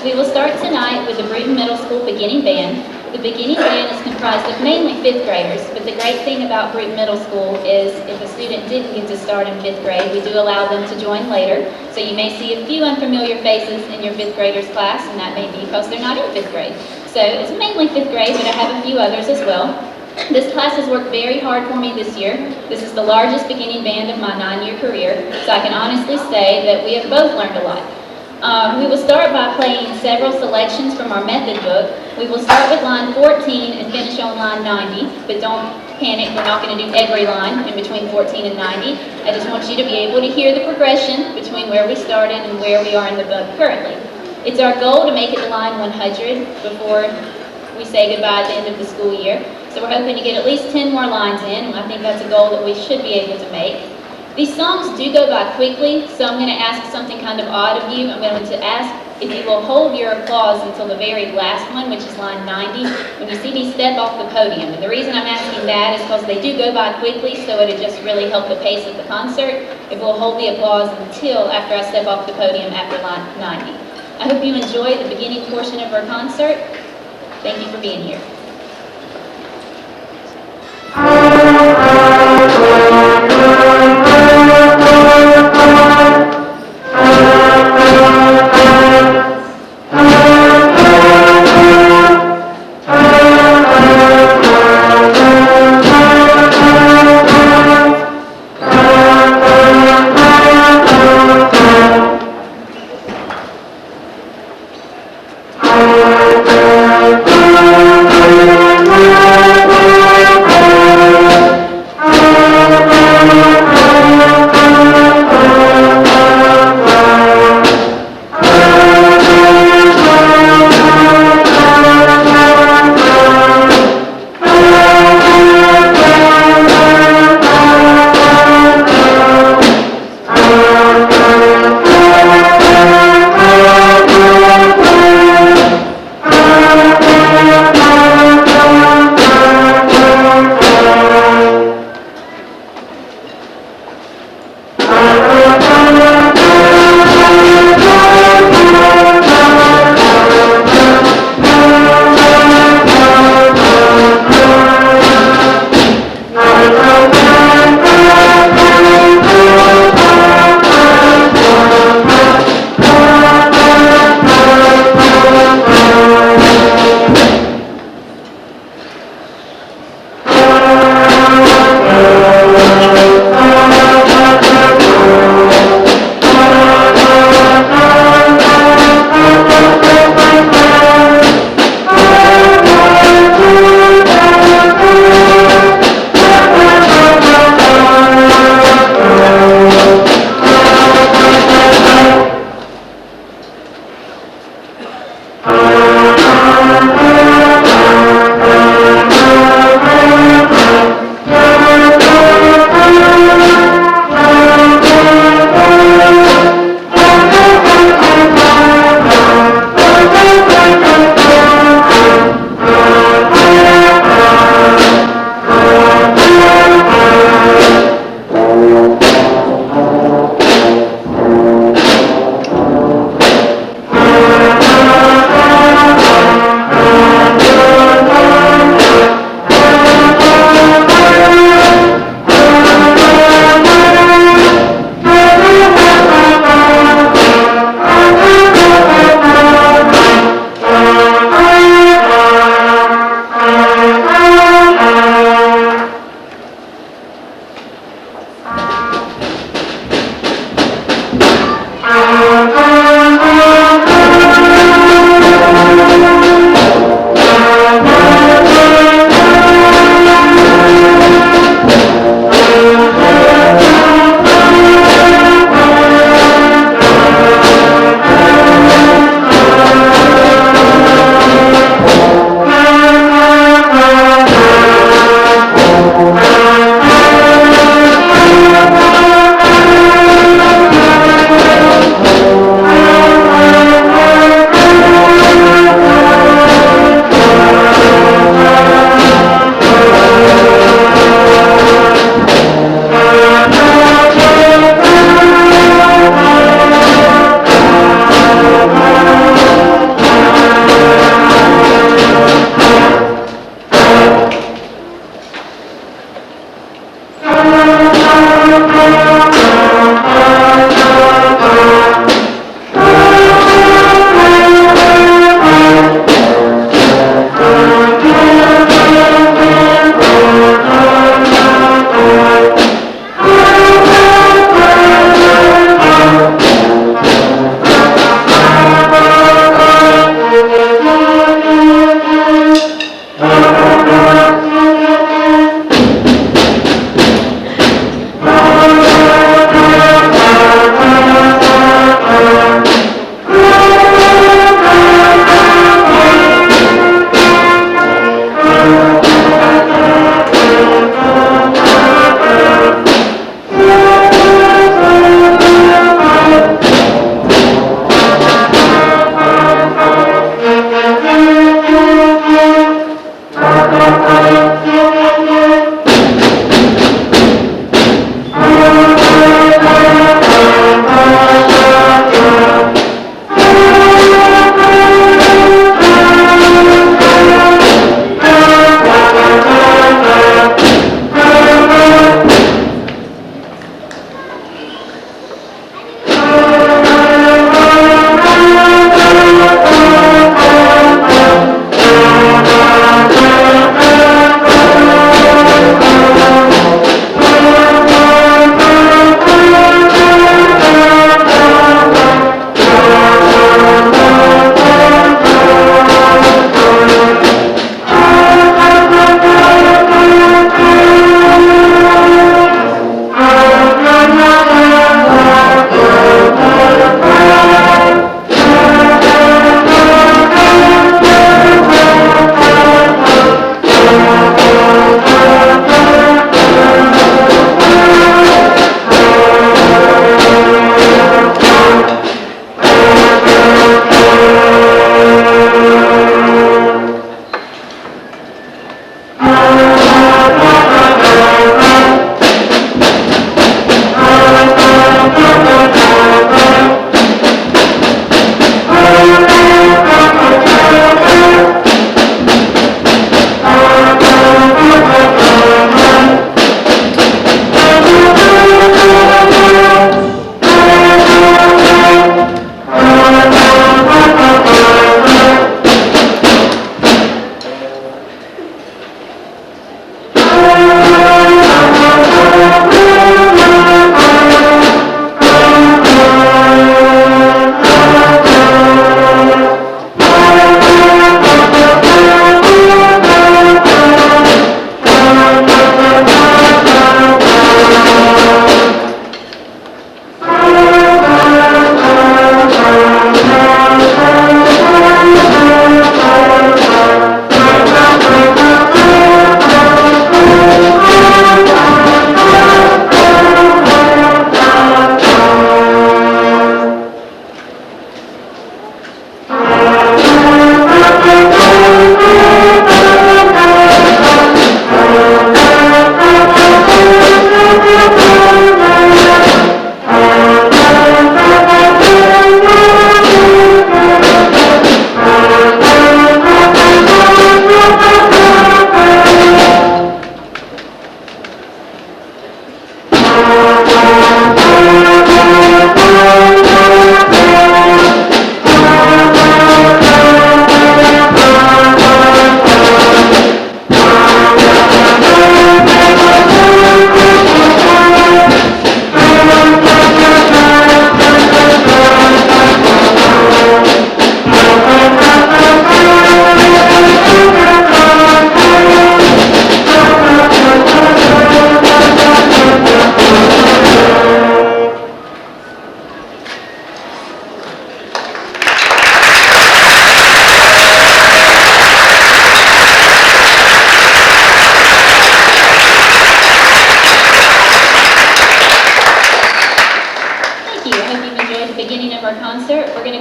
We will start tonight with the Brewton Middle School beginning band. The beginning band is comprised of mainly 5th graders, but the great thing about Brewton Middle School is if a student didn't get to start in 5th grade, we do allow them to join later. So you may see a few unfamiliar faces in your 5th graders class, and that may be because they're not in 5th grade. So it's mainly 5th grade, but I have a few others as well. This class has worked very hard for me this year. This is the largest beginning band of my 9-year career, so I can honestly say that we have both learned a lot. We will start by playing several selections from our method book. We will start with line 14 and finish on line 90, but don't panic, we're not going to do every line in between 14 and 90. I just want you to be able to hear the progression between where we started and where we are in the book currently. It's our goal to make it to line 100 before we say goodbye at the end of the school year. So we're hoping to get at least 10 more lines in, and I think that's a goal that we should be able to make. These songs do go by quickly, so I'm going to ask something kind of odd of you. I'm going to ask if you will hold your applause until the very last one, which is line 90, when you see me step off the podium. And the reason I'm asking that is because they do go by quickly, so it would just really help the pace of the concert if we'll hold the applause until after I step off the podium after line 90. I hope you enjoy the beginning portion of our concert. Thank you for being here.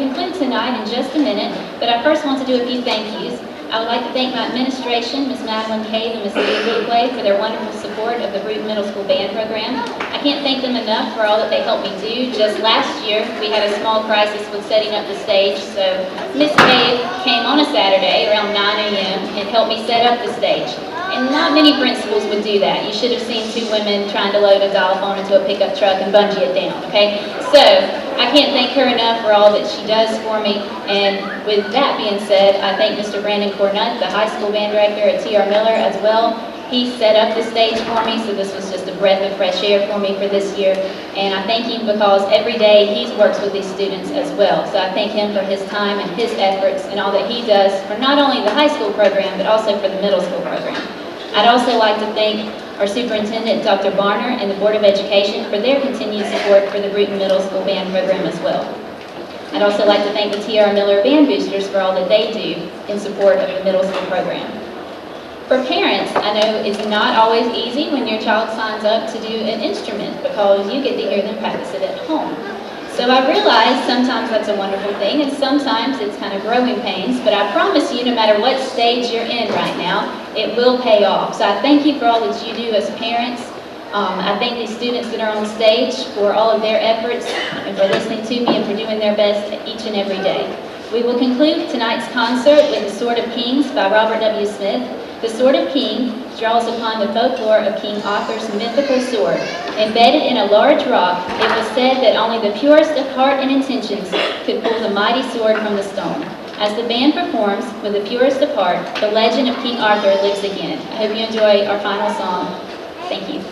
conclude tonight in just a minute, but I first want to do a few thank yous. I would like to thank my administration, Ms. Madeline Cave and Ms. Lee Luquay, for their wonderful support of the Brewton Middle School Band Program. I can't thank them enough for all that they helped me do. Just last year, we had a small crisis with setting up the stage, so Ms. Cave came on a Saturday around 9 a.m. and helped me set up the stage. And not many principals would do that. You should have seen two women trying to load a xylophone into a pickup truck and bungee it down, okay? So, I can't thank her enough for all that she does for me. And with that being said, I thank Mr. Brandon Cornutt, the high school band director at T.R. Miller as well. He set up the stage for me, so this was just a breath of fresh air for me for this year. And I thank him because every day he works with these students as well. So I thank him for his time and his efforts and all that he does for not only the high school program, but also for the middle school program. I'd also like to thank our superintendent, Dr. Barner, and the Board of Education for their continued support for the Brewton Middle School Band Program as well. I'd also like to thank the T.R. Miller Band Boosters for all that they do in support of the middle school program. For parents, I know it's not always easy when your child signs up to do an instrument because you get to hear them practice it at home. So I realize sometimes that's a wonderful thing and sometimes it's kind of growing pains, but I promise you no matter what stage you're in right now, it will pay off. So I thank you for all that you do as parents. I thank the students that are on stage for all of their efforts and for listening to me and for doing their best each and every day. We will conclude tonight's concert with The Sword of Kings by Robert W. Smith. The Sword of Kings draws upon the folklore of King Arthur's mythical sword. Embedded in a large rock, it was said that only the purest of heart and intentions could pull the mighty sword from the stone. As the band performs with the purest of heart, the legend of King Arthur lives again. I hope you enjoy our final song. Thank you.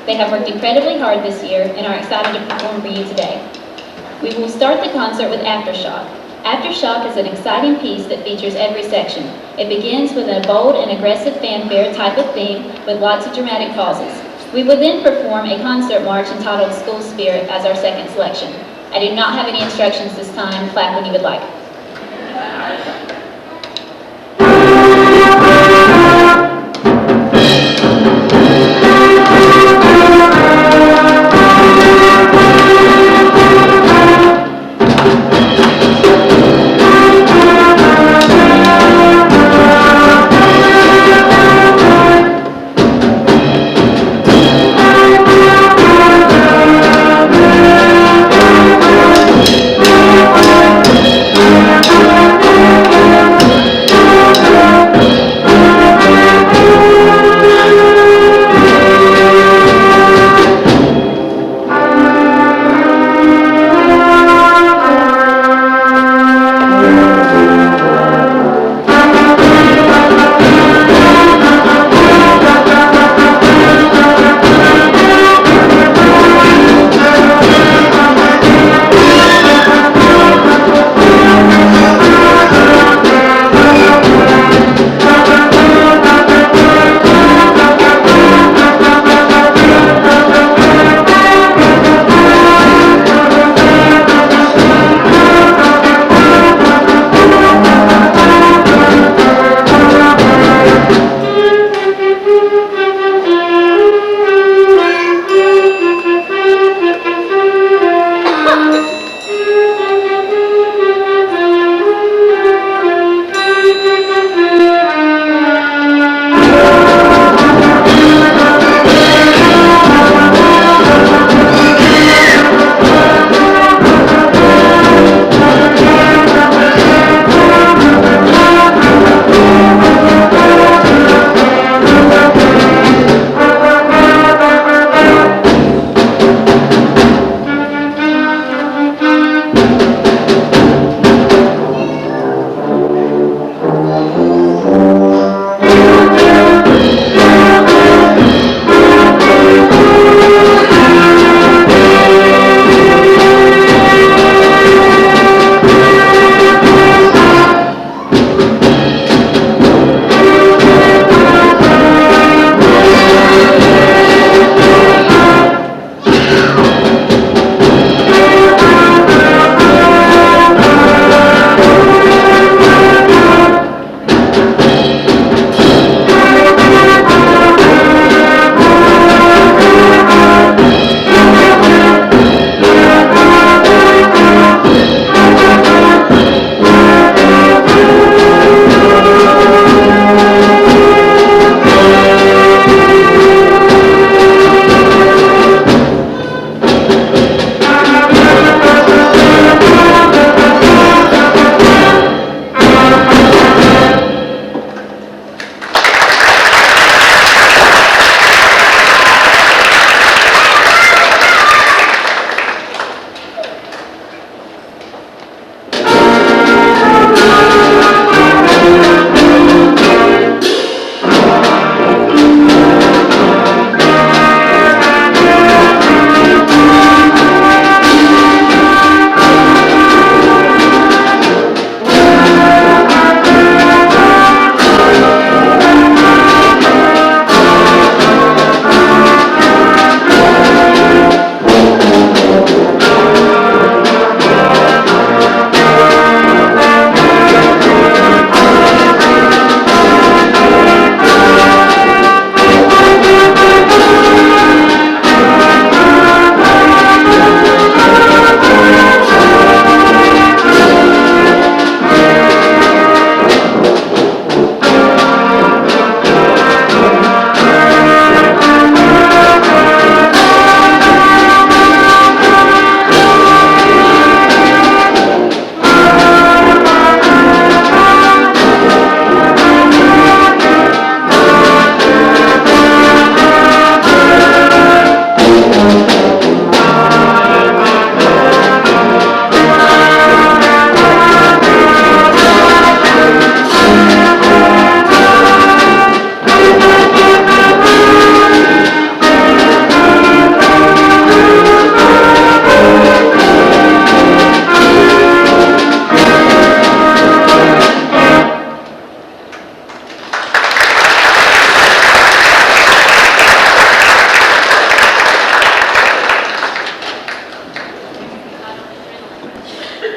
They have worked incredibly hard this year and are excited to perform for you today. We will start the concert with Aftershock. Aftershock is an exciting piece that features every section. It begins with a bold and aggressive fanfare type of theme with lots of dramatic pauses. We will then perform a concert march entitled School Spirit as our second selection. I do not have any instructions this time. Clap when you would like.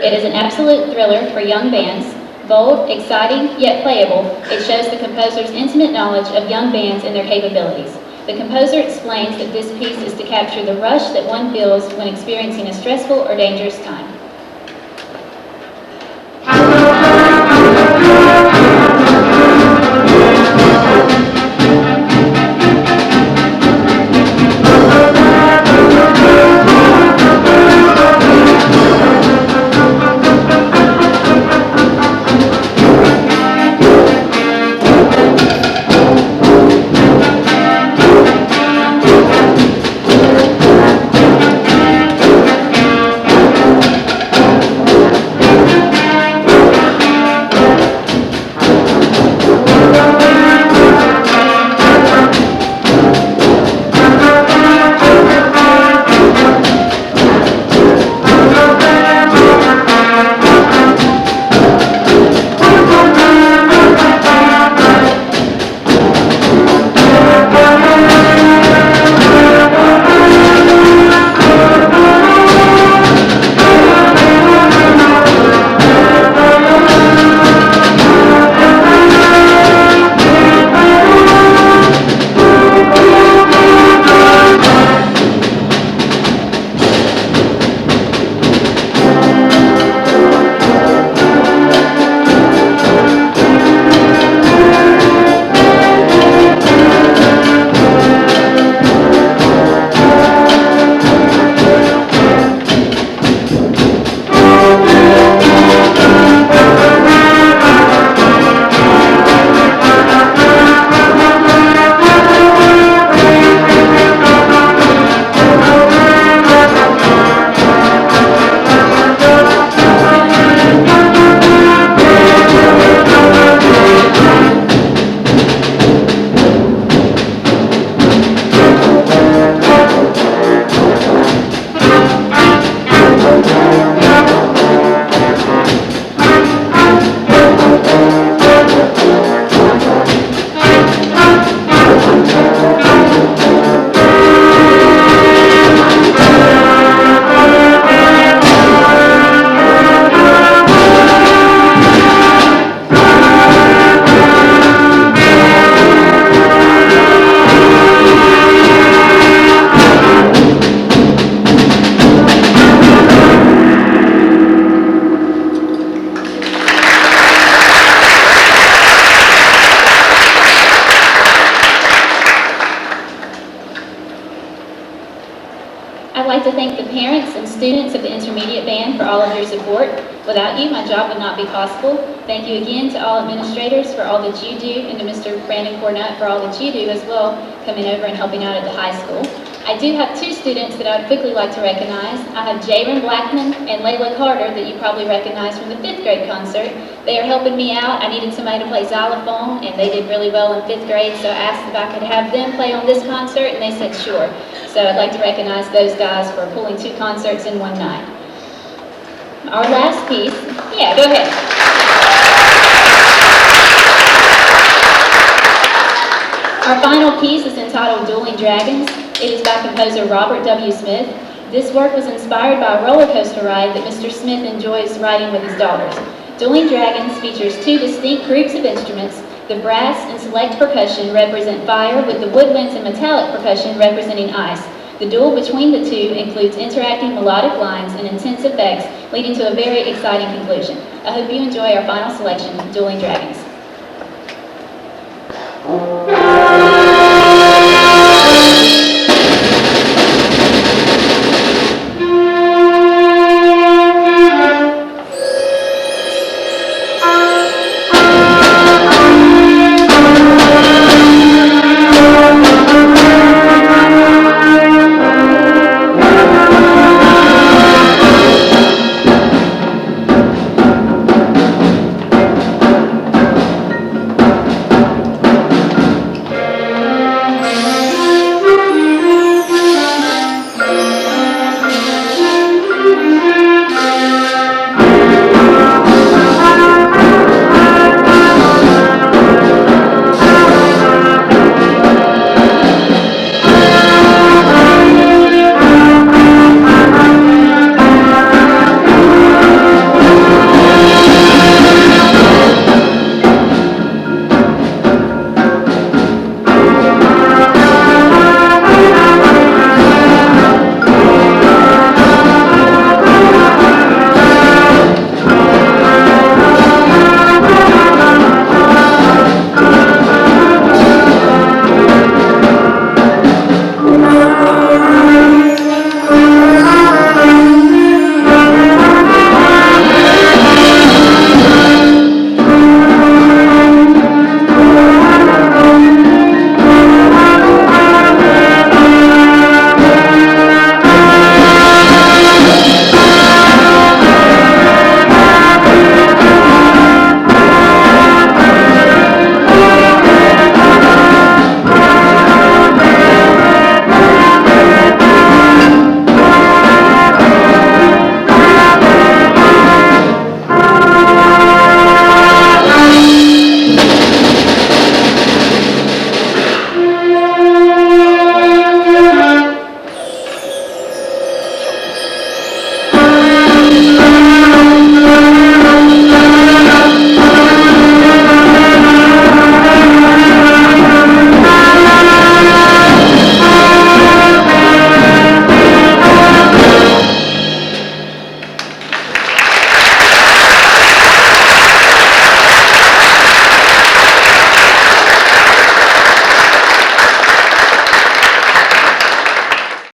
It is an absolute thriller for young bands. Bold, exciting, yet playable, it shows the composer's intimate knowledge of young bands and their capabilities. The composer explains that this piece is to capture the rush that one feels when experiencing a stressful or dangerous time. I'd like to thank the parents and students of the intermediate band for all of your support. Without you, my job would not be possible. Thank you again to all administrators for all that you do, and to Mr. Brandon Cornett for all that you do as well, coming over and helping out at the high school. I do have two students that I would quickly like to recognize. I have Jaron Blackman and Layla Carter that you probably recognize from the 5th grade concert. They are helping me out. I needed somebody to play xylophone, and they did really well in 5th grade, so I asked if I could have them play on this concert, and they said sure. So I'd like to recognize those guys for pulling 2 concerts in one night. Our last piece, yeah, go ahead. Our final piece is entitled Dueling Dragons. It is by composer Robert W. Smith. This work was inspired by a roller coaster ride that Mr. Smith enjoys riding with his daughters. Dueling Dragons features 2 distinct groups of instruments. The brass and select percussion represent fire, with the woodwinds and metallic percussion representing ice. The duel between the 2 includes interacting melodic lines and intense effects, leading to a very exciting conclusion. I hope you enjoy our final selection, Dueling Dragons.